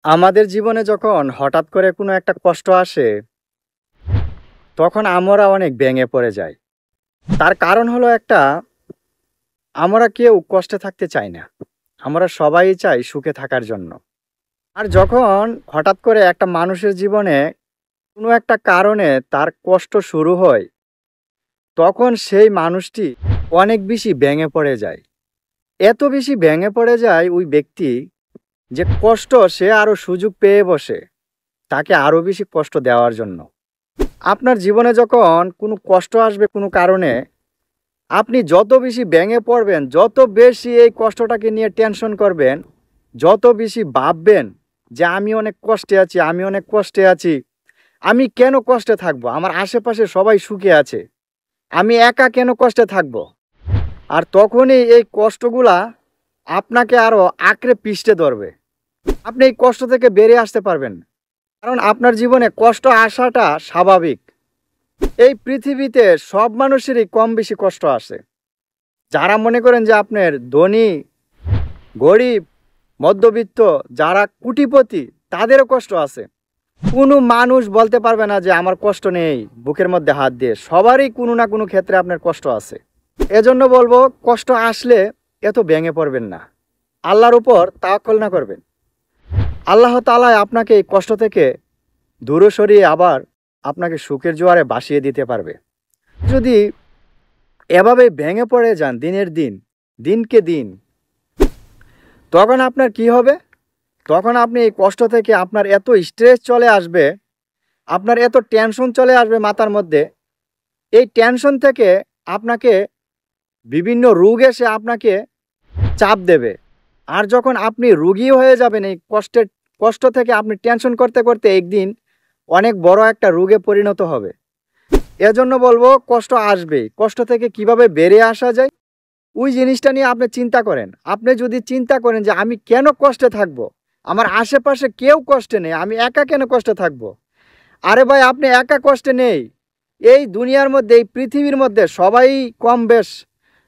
আমাদের জীবনে যখন হঠাৎ করে কোনো একটা কষ্ট আসে, তখন আমরা অনেক ভেঙে পড়ে যাই। তার কারণ হলো একটা, আমরা কেউ কষ্টে থাকতে চাই না। আমরা সবাই চাই সুখে থাকার জন্য। আর যখন হঠাৎ করে একটা মানুষের জীবনে কোনো একটা কারণে তার কষ্ট শুরু হয়, তখন সেই মানুষটি অনেক বেশি ভেঙে পড়ে যায়। এত বেশি ভেঙে পড়ে যায় ওই ব্যক্তি যে কষ্ট সে আরো সুযোগ পেয়ে বসে তাকে আরো বেশি কষ্ট দেওয়ার জন্য। আপনার জীবনে যখন কোনো কষ্ট আসবে কোনো কারণে, আপনি যত বেশি ভেঙে পড়বেন, যত বেশি এই কষ্টটাকে নিয়ে টেনশন করবেন, যত বেশি ভাববেন যে আমি অনেক কষ্টে আছি, আমি অনেক কষ্টে আছি, আমি কেন কষ্টে থাকবো, আমার আশেপাশে সবাই সুখে আছে, আমি একা কেন কষ্টে থাকবো। আর তখনই এই কষ্টগুলা আপনাকে আরো আঁকড়ে পিষতে ধরবে। আপনি এই কষ্ট থেকে বেরিয়ে আসতে পারবেন না। কারণ আপনার জীবনে কষ্ট আসাটা স্বাভাবিক। এই পৃথিবীতে সব মানুষেরই কম বেশি কষ্ট আসে। যারা মনে করেন যে আপনার ধনী, গরিব, মধ্যবিত্ত, যারা কোটিপতি, তাদেরও কষ্ট আছে। কোনো মানুষ বলতে পারবে না যে আমার কষ্ট নেই, বুকের মধ্যে হাত দিয়ে। সবারই কোনো না কোনো ক্ষেত্রে আপনার কষ্ট আছে। এজন্য বলবো, কষ্ট আসলে এত ভেঙে পড়বেন না, আল্লাহর উপর তাওয়াক্কুল না করবেন। আল্লাহ তাআলা আপনাকে এই কষ্ট থেকে দূরে সরিয়ে আবার আপনাকে সুখের জোয়ারে ভাসিয়ে দিতে পারবে। যদি এভাবে ভেঙে পড়ে যান দিনের দিন, দিনকে দিন, তখন আপনার কি হবে? তখন আপনি এই কষ্ট থেকে আপনার এত স্ট্রেস চলে আসবে, আপনার এত টেনশন চলে আসবে মাথার মধ্যে। এই টেনশন থেকে আপনাকে বিভিন্ন রোগ এসে আপনাকে চাপ দেবে। আর যখন আপনি রোগী হয়ে যাবেন এই কষ্ট থেকে আপনি টেনশন করতে করতে একদিন অনেক বড় একটা রোগে পরিণত হবে। এজন্য বলবো, কষ্ট আসবেই। কষ্ট থেকে কিভাবে বেরিয়ে আসা যায় ওই জিনিসটা নিয়ে আপনি চিন্তা করেন। আপনি যদি চিন্তা করেন যে আমি কেন কষ্টে থাকব, আমার আশেপাশে কেউ কষ্টে নেই, আমি একা কেন কষ্টে থাকব। আরে ভাই, আপনি একা কষ্টে নেই। এই দুনিয়ার মধ্যে, এই পৃথিবীর মধ্যে সবাই কম বেশ,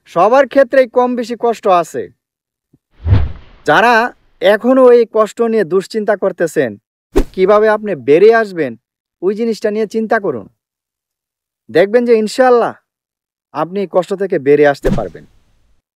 সবার ক্ষেত্রেই কম বেশি কষ্ট আছে। যারা এখনও এই কষ্ট নিয়ে দুশ্চিন্তা করতেছেন, কিভাবে আপনি বেরিয়ে আসবেন ওই জিনিসটা নিয়ে চিন্তা করুন। দেখবেন যে ইনশাআল্লাহ আপনি কষ্ট থেকে বেরিয়ে আসতে পারবেন।